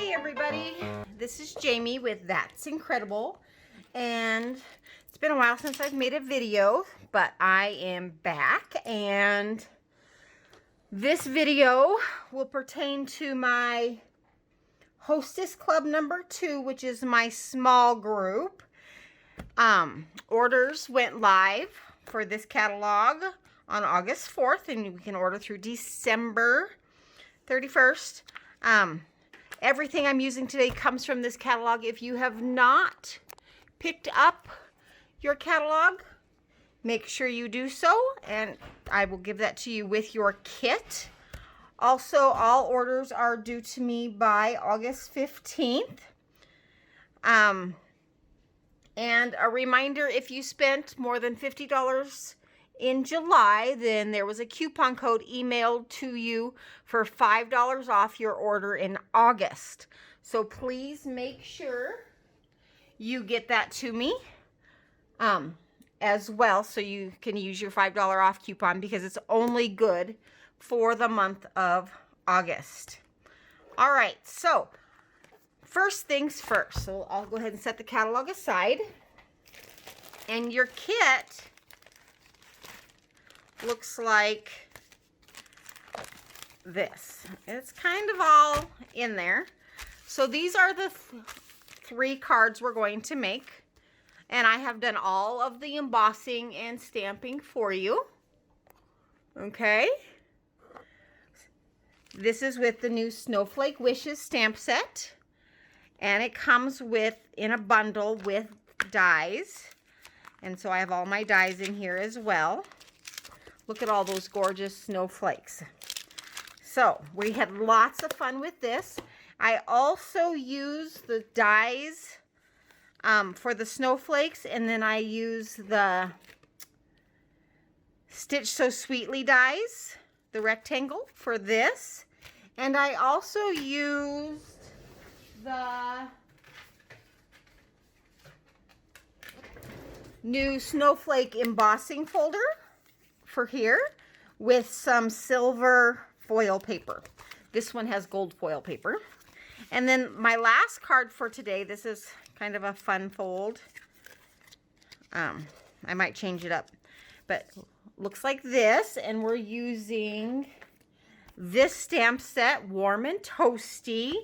Hey everybody, this is Jamie with That's Incredible, and it's been a while since I've made a video, but I am back, and this video will pertain to my Hostess Club number 2, which is my small group. Orders went live for this catalog on August 4th, and you can order through December 31st. Everything I'm using today comes from this catalog. If you have not picked up your catalog, make sure you do so, and I will give that to you with your kit. Also, all orders are due to me by August 15th. And a reminder, if you spent more than $50 in July, then there was a coupon code emailed to you for $5 off your order in August. So please make sure you get that to me as well, so you can use your $5 off coupon, because it's only good for the month of August. All right, so first things first. So I'll go ahead and set the catalog aside. And your kit looks like this. It's kind of all in there. So these are the 3 cards we're going to make, and I have done all of the embossing and stamping for you. Okay, this is with the new Snowflake Wishes stamp set, and it comes with in a bundle with dies, and so I have all my dies in here as well. Look at all those gorgeous snowflakes. So we had lots of fun with this. I also use the dies for the snowflakes, and then I use the Stitch So Sweetly dies, the rectangle, for this. And I also used the new snowflake embossing folder for here with some silver foil paper. This one has gold foil paper. And then my last card for today, this is kind of a fun fold. I might change it up, but looks like this, and we're using this stamp set, Warm and Toasty,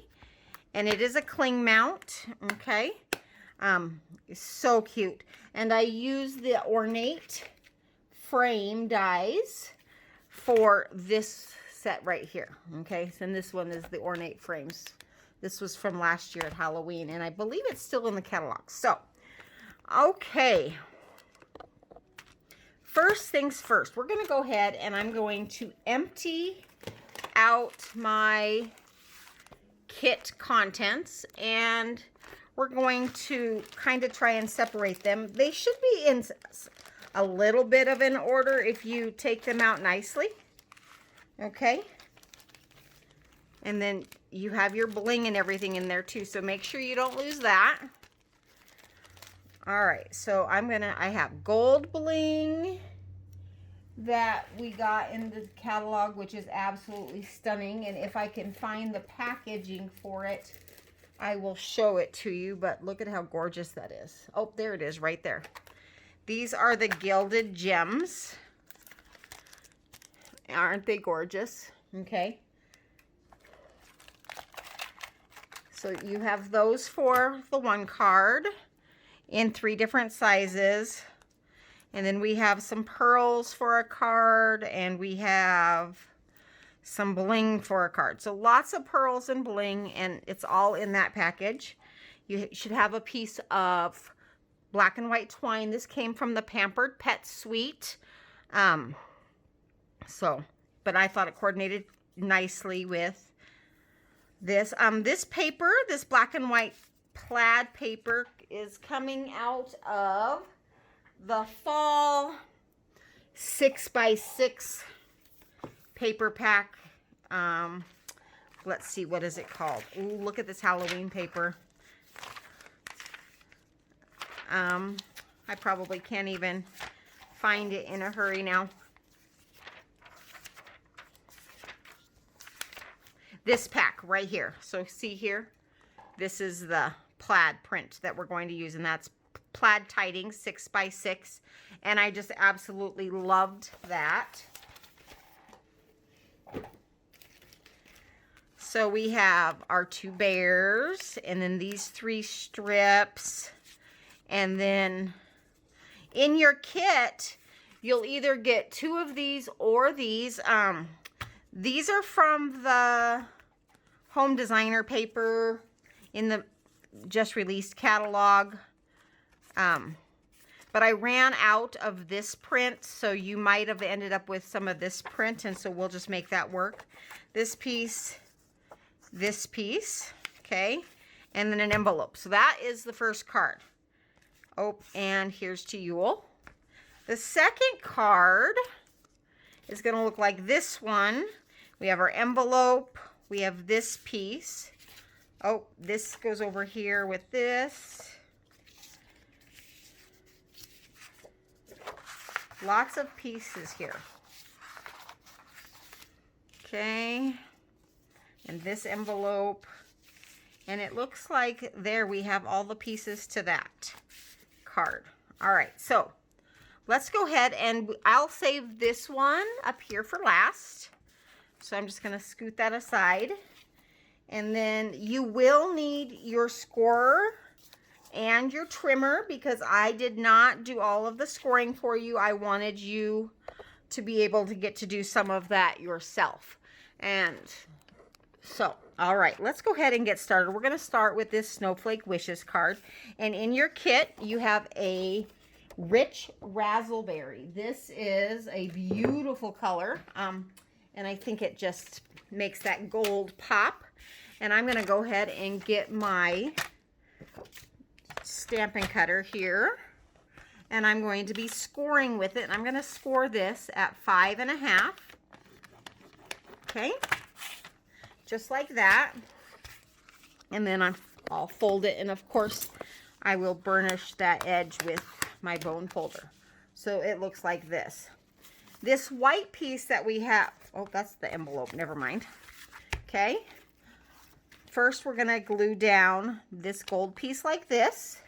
and it is a cling mount. Okay, it's so cute. And I use the ornate frame dies for this set right here. Okay, and this one is the ornate frames. This was from last year at Halloween, and I believe it's still in the catalog. So, okay, first things first, we're going to go ahead and I'm going to empty out my kit contents, and we're going to kind of try and separate them. They should be in a little bit of an order if you take them out nicely. Okay, and then you have your bling and everything in there too, so make sure you don't lose that. All right, so I have gold bling that we got in the catalog, which is absolutely stunning, and if I can find the packaging for it, I will show it to you. But look at how gorgeous that is. Oh, there it is right there. These are the gilded gems. Aren't they gorgeous? Okay, so you have those for the one card in 3 different sizes. And then we have some pearls for a card, and we have some bling for a card. So lots of pearls and bling, and it's all in that package. You should have a piece of black and white twine. This came from the Pampered Pet Suite. But I thought it coordinated nicely with this. This paper, this black and white plaid paper, is coming out of the fall 6x6 paper pack. Let's see, what is it called? Ooh, look at this Halloween paper. I probably can't even find it in a hurry now. This pack right here. So see here, this is the plaid print that we're going to use, and that's plaid tiding 6x6, and I just absolutely loved that. So we have our 2 bears, and then these 3 strips, and then in your kit, you'll either get 2 of these or these. These are from the Home Designer paper in the just released catalog. But I ran out of this print, so you might have ended up with some of this print, and so we'll just make that work. This piece, okay, and then an envelope. So that is the first card. Oh, and here's to Yule. The second card is going to look like this one. We have our envelope. We have this piece. Oh, this goes over here with this. Lots of pieces here. Okay. And this envelope. And it looks like there we have all the pieces to that card. All right, so let's go ahead and I'll save this one up here for last. So I'm just going to scoot that aside. And then you will need your scorer and your trimmer, because I did not do all of the scoring for you. I wanted you to be able to get to do some of that yourself. And so, all right, let's go ahead and get started. We're going to start with this Snowflake Wishes card. And in your kit, you have a rich razzleberry. This is a beautiful color. And I think it just makes that gold pop. And I'm going to go ahead and get my Stampin' Cutter here. And I'm going to be scoring with it. And I'm going to score this at 5.5. Okay. Just like that. And then I'll fold it. And of course, I will burnish that edge with my bone folder. So it looks like this. This white piece that we have, oh, that's the envelope, never mind. Okay. First, we're going to glue down this gold piece like this.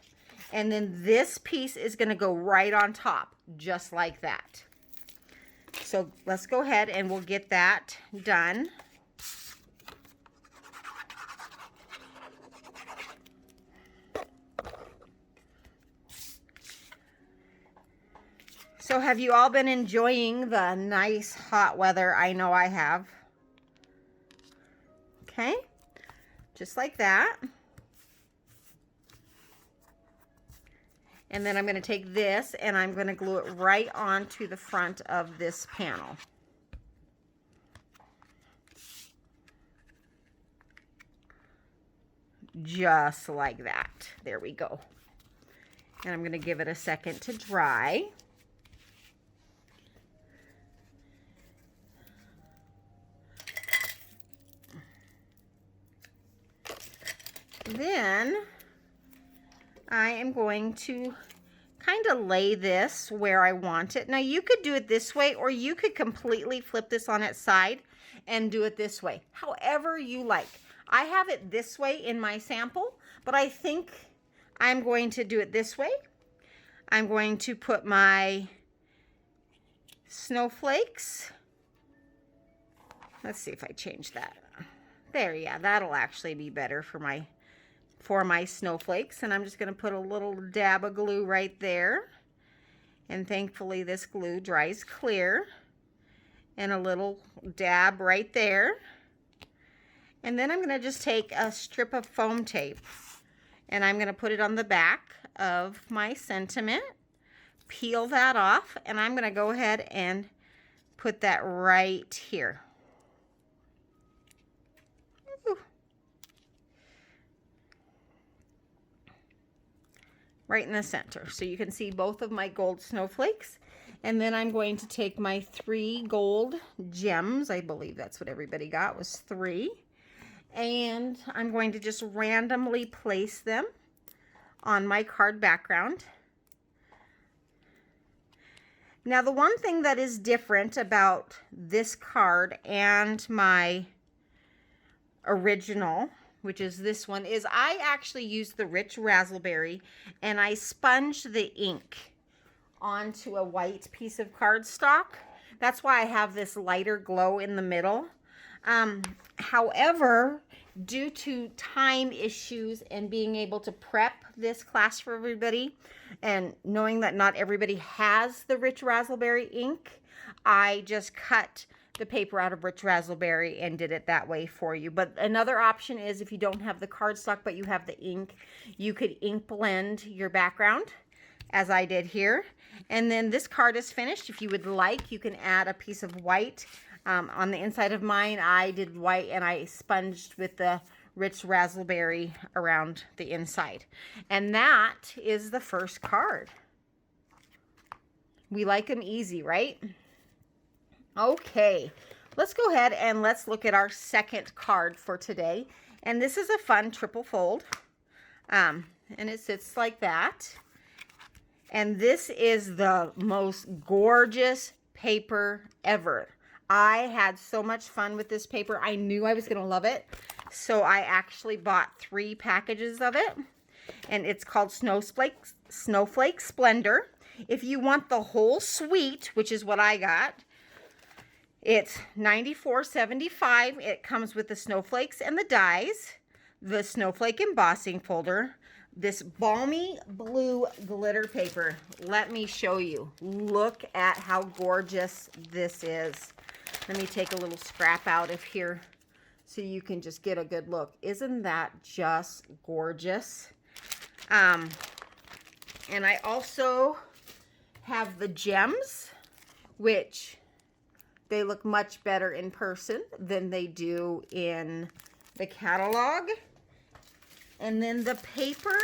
And then this piece is going to go right on top, just like that. So let's go ahead and we'll get that done. So have you all been enjoying the nice hot weather? I know I have. Okay, just like that. And then I'm going to take this and I'm going to glue it right onto the front of this panel. Just like that. There we go. And I'm going to give it a second to dry. Then I am going to kind of lay this where I want it. Now you could do it this way, or you could completely flip this on its side and do it this way. However you like. I have it this way in my sample, but I think I'm going to do it this way. I'm going to put my snowflakes. Let's see if I change that. There, yeah, that'll actually be better for my snowflakes. And I'm just going to put a little dab of glue right there. And thankfully this glue dries clear. And a little dab right there. And then I'm going to just take a strip of foam tape and I'm going to put it on the back of my sentiment. Peel that off, and I'm going to go ahead and put that right here. Ooh. Right in the center. So you can see both of my gold snowflakes. And then I'm going to take my 3 gold gems. I believe that's what everybody got, was 3. And I'm going to just randomly place them on my card background. Now, the one thing that is different about this card and my original which is this one, is I actually used the rich raspberry and I sponged the ink onto a white piece of cardstock. That's why I have this lighter glow in the middle. However, due to time issues and being able to prep this class for everybody and knowing that not everybody has the rich raspberry ink, I just cut the paper out of rich raspberry and did it that way for you. But another option is if you don't have the cardstock but you have the ink, you could ink blend your background as I did here. And then this card is finished. If you would like, you can add a piece of white. On the inside of mine, I did white and I sponged with the rich raspberry around the inside. And that is the first card. We like them easy, right? Okay, let's go ahead and let's look at our second card for today. And this is a fun triple fold. And it sits like that. And this is the most gorgeous paper ever. I had so much fun with this paper. I knew I was going to love it. So I actually bought 3 packages of it. And it's called Snowflake Splendor. If you want the whole suite, which is what I got, it's $94.75. It comes with the snowflakes and the dies, the snowflake embossing folder, this balmy blue glitter paper. Let me show you. Look at how gorgeous this is. Let me take a little scrap out of here so you can just get a good look. Isn't that just gorgeous? And I also have the gems, which they look much better in person than they do in the catalog. And then the paper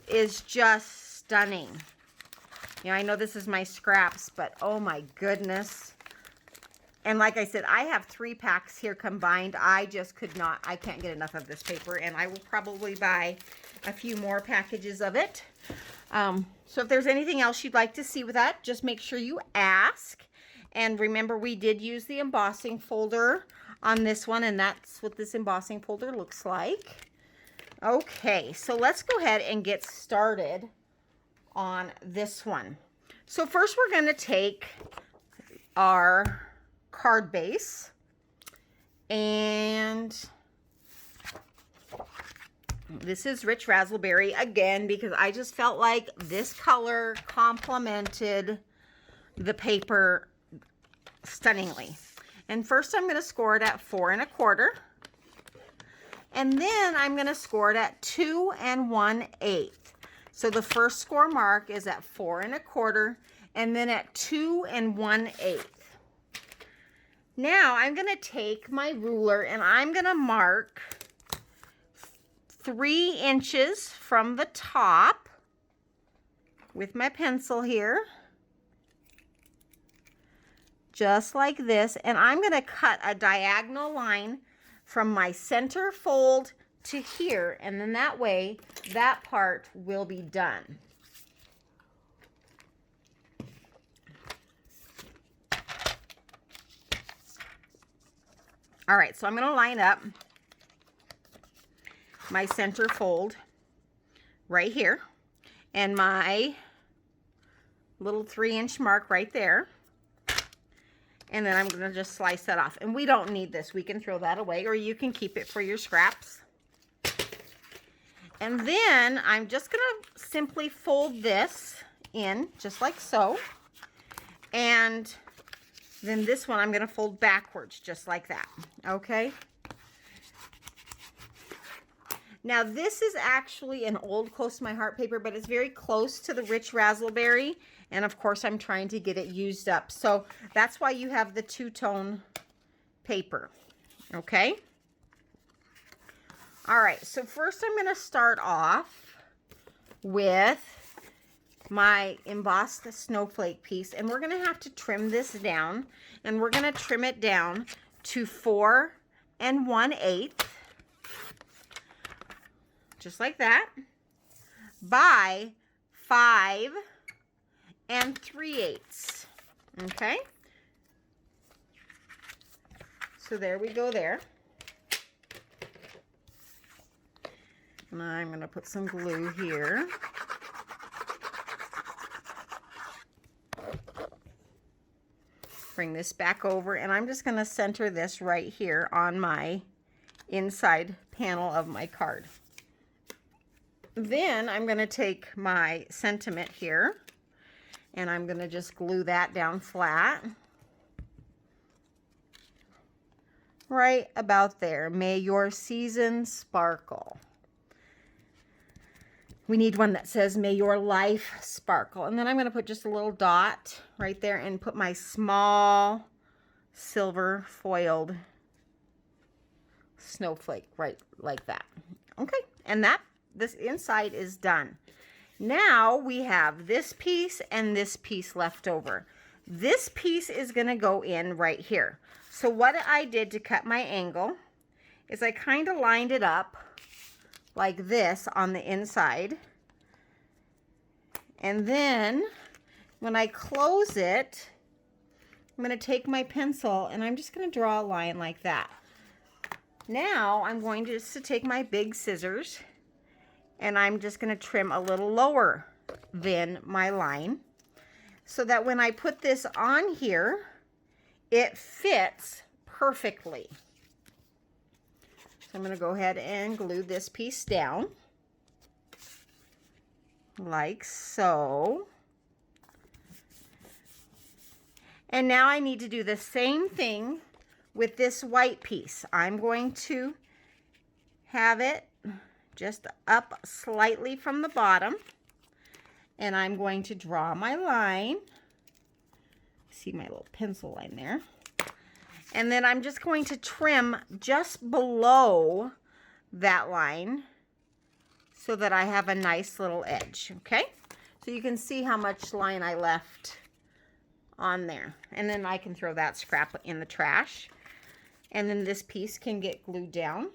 is just stunning. You know, I know this is my scraps, but oh my goodness. And like I said, I have 3 packs here combined. I just could not, I can't get enough of this paper, and I will probably buy a few more packages of it. So if there's anything else you'd like to see with that, just make sure you ask. And remember, we did use the embossing folder on this one, and that's what this embossing folder looks like. Okay, so let's go ahead and get started on this one. So first we're going to take our card base, and this is rich raspberry again because I just felt like this color complemented the paper stunningly. And first I'm going to score it at 4 1/4, and then I'm going to score it at 2 1/8. So the first score mark is at 4 1/4 and then at 2 1/8. Now I'm going to take my ruler and I'm going to mark 3 inches from the top with my pencil here, just like this. And I'm going to cut a diagonal line from my center fold to here, and then that way that part will be done. All right, so I'm going to line up my center fold right here and my little 3-inch mark right there. And then I'm going to just slice that off. And we don't need this. We can throw that away, or you can keep it for your scraps. And then I'm just going to simply fold this in just like so. And then this one I'm going to fold backwards just like that. Okay? Now this is actually an old Close to My Heart paper, but it's very close to the rich raspberry. And of course I'm trying to get it used up. So that's why you have the 2-tone paper. Okay? All right, so first I'm going to start off with my embossed snowflake piece, and we're going to have to trim this down, and we're going to trim it down to 4 1/8, just like that, by 5 3/8. Okay, so there we go there. And I'm going to put some glue here. Bring this back over, and I'm just going to center this right here on my inside panel of my card. Then I'm going to take my sentiment here, and I'm going to just glue that down flat. Right about there. May your season sparkle. We need one that says, may your life sparkle. And then I'm going to put just a little dot right there and put my small silver foiled snowflake right like that. Okay, and this inside is done. Now we have this piece and this piece left over. This piece is going to go in right here. So what I did to cut my angle is I kind of lined it up like this on the inside. And then when I close it, I'm going to take my pencil and I'm just going to draw a line like that. Now I'm going to just take my big scissors and I'm just going to trim a little lower than my line so that when I put this on here, it fits perfectly. So I'm going to go ahead and glue this piece down like so. And now I need to do the same thing with this white piece. I'm going to have it just up slightly from the bottom, and I'm going to draw my line. See my little pencil line there. And then I'm just going to trim just below that line so that I have a nice little edge, okay? So you can see how much line I left on there. And then I can throw that scrap in the trash. And then this piece can get glued down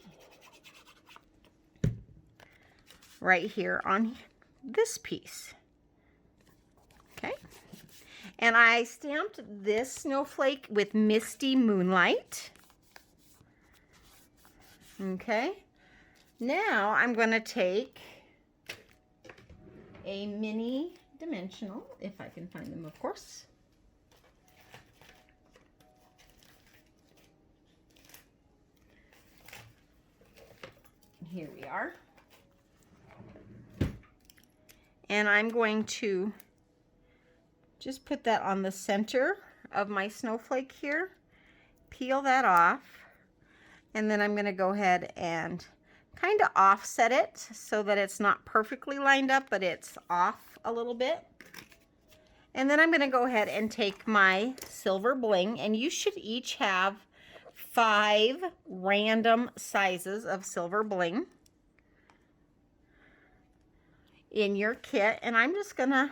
right here on this piece, okay? And I stamped this snowflake with Misty Moonlight. Okay. Now I'm going to take a mini dimensional, if I can find them, of course. Here we are. And I'm going to just put that on the center of my snowflake here, peel that off, and then I'm going to go ahead and kind of offset it so that it's not perfectly lined up, but it's off a little bit. And then I'm going to go ahead and take my silver bling, and you should each have 5 random sizes of silver bling in your kit, and I'm just going to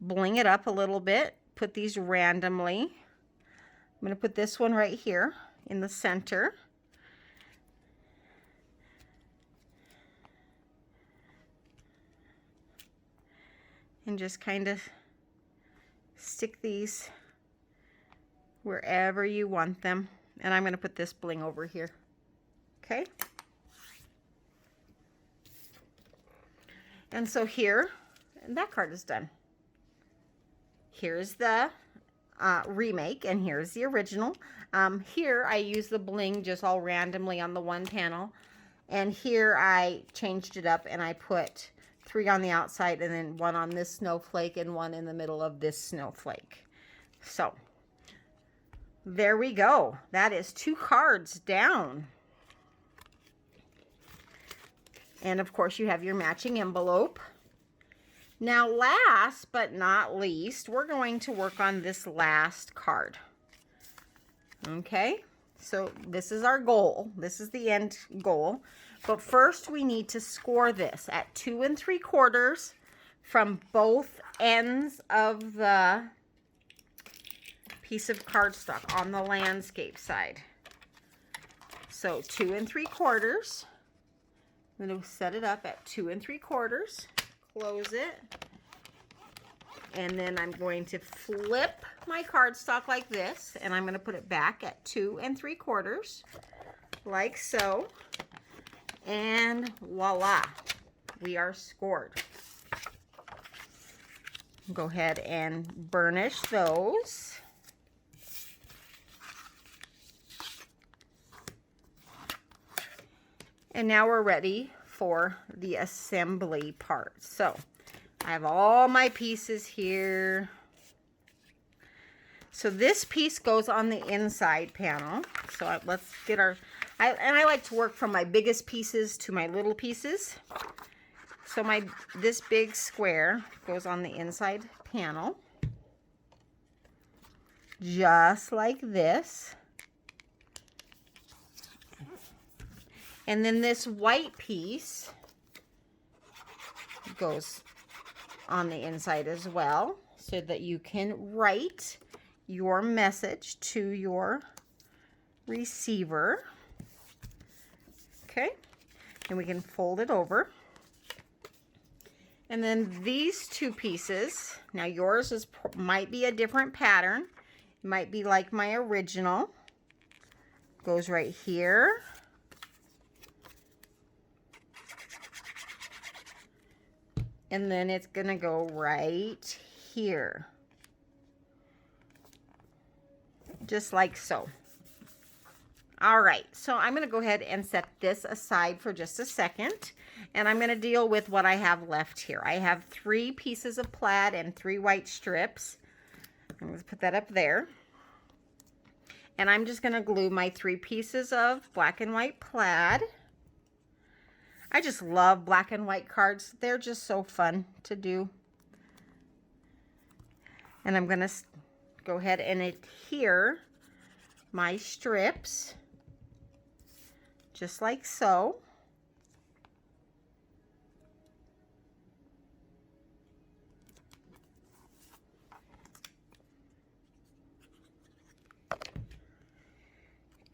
bling it up a little bit, put these randomly. I'm going to put this one right here in the center. And just kind of stick these wherever you want them. And I'm going to put this bling over here. Okay? And so here, and that card is done. Here's the remake, and here's the original. Here I use the bling just all randomly on the one panel. And here I changed it up and I put 3 on the outside and then 1 on this snowflake and 1 in the middle of this snowflake. So there we go. That is 2 cards down. And of course you have your matching envelope. Now last but not least, we're going to work on this last card. Okay, so this is our goal. This is the end goal. But first we need to score this at 2 3/4 from both ends of the piece of cardstock on the landscape side. So 2 3/4. I'm going to set it up at 2 3/4. Close it. And then I'm going to flip my cardstock like this, and I'm going to put it back at 2 3/4, like so. And voila, we are scored. Go ahead and burnish those. And now we're ready for the assembly part. So I have all my pieces here. So this piece goes on the inside panel. So let's get our, I like to work from my biggest pieces to my little pieces. So this big square goes on the inside panel. Just like this. And then this white piece goes on the inside as well, so that you can write your message to your receiver. Okay, and we can fold it over. And then these two pieces, now yours might be a different pattern. It might be like my original. Goes right here. And then it's gonna go right here. Just like so. All right, so I'm gonna go ahead and set this aside for just a second. And I'm gonna deal with what I have left here. I have 3 pieces of plaid and 3 white strips. I'm gonna put that up there. And I'm just gonna glue my 3 pieces of black and white plaid. I just love black and white cards. They're just so fun to do. And I'm going to go ahead and adhere my strips just like so.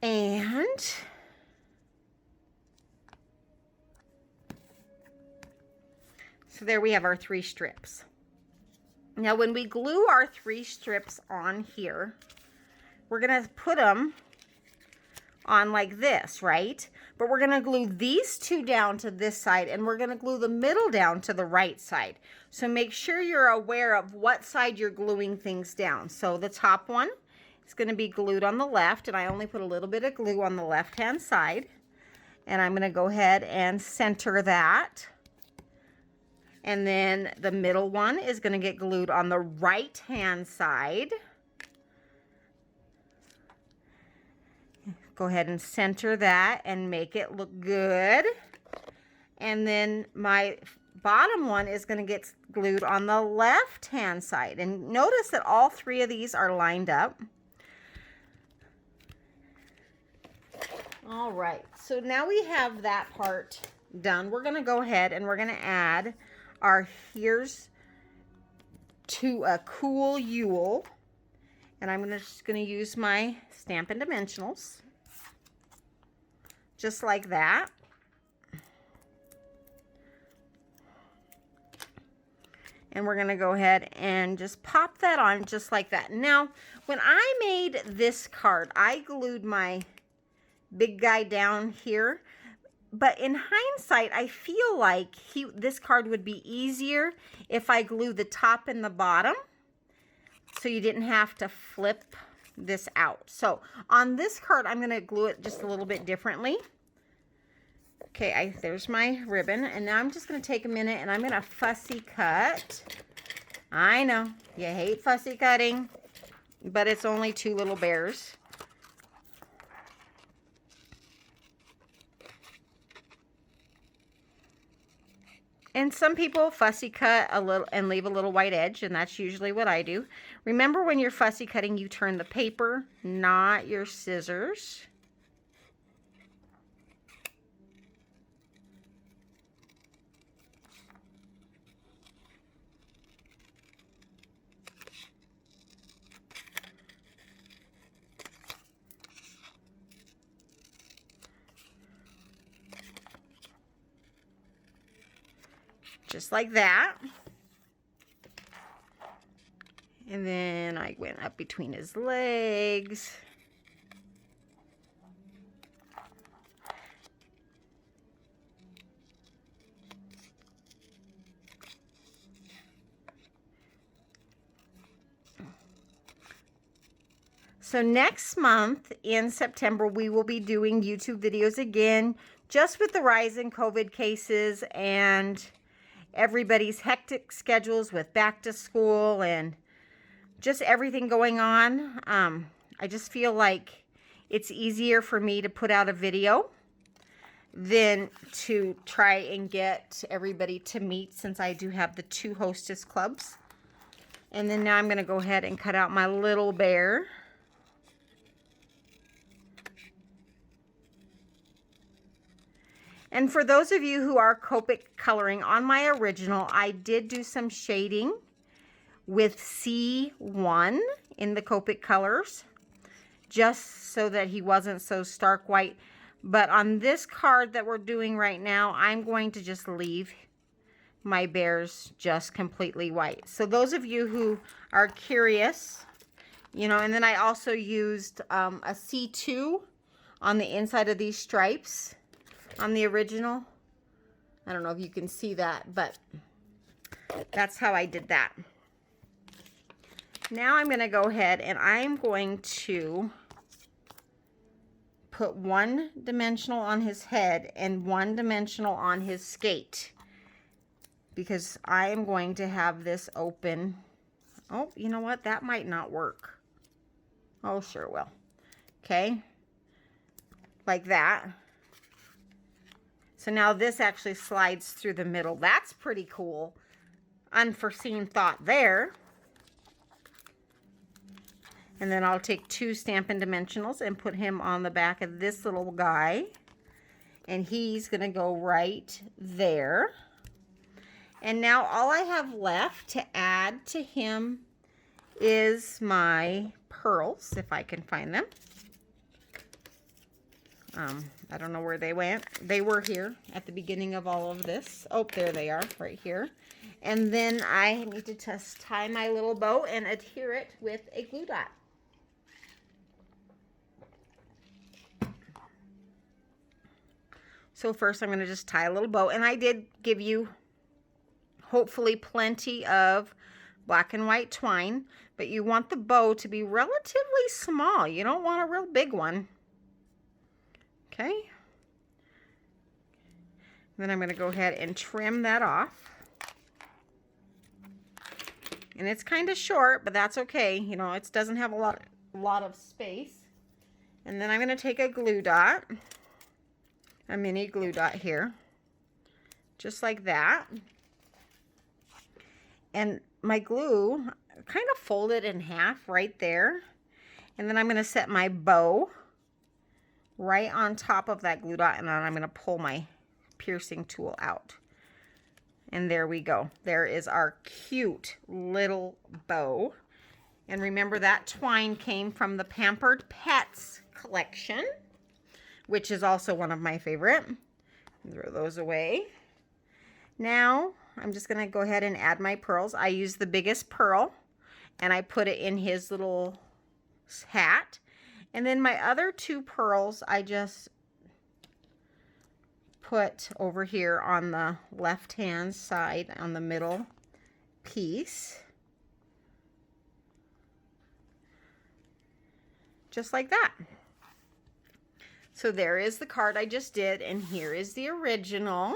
And so there we have our 3 strips. Now when we glue our 3 strips on here, we're gonna put them on like this, right? But we're gonna glue these 2 down to this side, and we're gonna glue the middle down to the right side. So make sure you're aware of what side you're gluing things down. So the top one is gonna be glued on the left, and I only put a little bit of glue on the left-hand side. And I'm gonna go ahead and center that. And then the middle one is going to get glued on the right-hand side. Go ahead and center that and make it look good. And then my bottom one is going to get glued on the left-hand side. And notice that all 3 of these are lined up. All right, so now we have that part done. We're going to go ahead and we're going to add our here's to a cool Yule, and I'm just going to use my Stampin' Dimensionals just like that. And we're going to go ahead and just pop that on just like that. Now when I made this card, I glued my big guy down here. But in hindsight, I feel like this card would be easier if I glue the top and the bottom, so you didn't have to flip this out. So on this card, I'm going to glue it just a little bit differently. Okay, there's my ribbon, and now I'm just going to take a minute and I'm going to fussy cut. I know, you hate fussy cutting, but it's only 2 little bears. And some people fussy cut a little and leave a little white edge, and that's usually what I do. Remember, when you're fussy cutting, you turn the paper, not your scissors. Just like that. And then I went up between his legs. So next month in September, we will be doing YouTube videos again, just with the rise in COVID cases and everybody's hectic schedules with back to school and just everything going on. I just feel like it's easier for me to put out a video than to try and get everybody to meet, since I do have the 2 Hostess clubs. And then now I'm going to go ahead and cut out my little bear. And for those of you who are Copic coloring, on my original, I did do some shading with C1 in the Copic colors, just so that he wasn't so stark white. But on this card that we're doing right now, I'm going to just leave my bears just completely white. So those of you who are curious, you know, and then I also used a C2 on the inside of these stripes on the original. I don't know if you can see that, but that's how I did that. Now I'm going to go ahead and I'm going to put 1 dimensional on his head and 1 dimensional on his skate, because I am going to have this open. Oh, you know what? That might not work. Oh, sure will. Okay. Like that. So now this actually slides through the middle. That's pretty cool. Unforeseen thought there. And then I'll take 2 Stampin' Dimensionals and put him on the back of this little guy. And he's going to go right there. And now all I have left to add to him is my pearls, if I can find them. I don't know where they went. They were here at the beginning of all of this. Oh, there they are, right here. And then I need to just tie my little bow and adhere it with a glue dot. So first I'm going to just tie a little bow. And I did give you, hopefully, plenty of black and white twine. But you want the bow to be relatively small. You don't want a real big one. Okay. Then I'm going to go ahead and trim that off. And it's kind of short, but that's okay. You know, it doesn't have a lot of space. And then I'm going to take a glue dot, a mini glue dot here, just like that. And my glue, kind of fold it in half right there. And then I'm going to set my bow right on top of that glue dot, and then I'm going to pull my piercing tool out. And there we go. There is our cute little bow. And remember, that twine came from the Pampered Pets collection, which is also one of my favorite. Throw those away. Now I'm just going to go ahead and add my pearls. I use the biggest pearl and I put it in his little hat. And then my other 2 pearls I just put over here on the left hand side on the middle piece. Just like that. So there is the card I just did, and here is the original.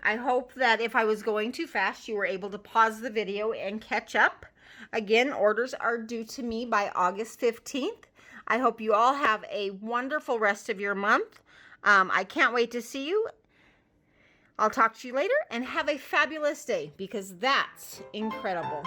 I hope that if I was going too fast, you were able to pause the video and catch up. Again, orders are due to me by August 15th. I hope you all have a wonderful rest of your month. I can't wait to see you. I'll talk to you later, and have a fabulous day, because that's incredible.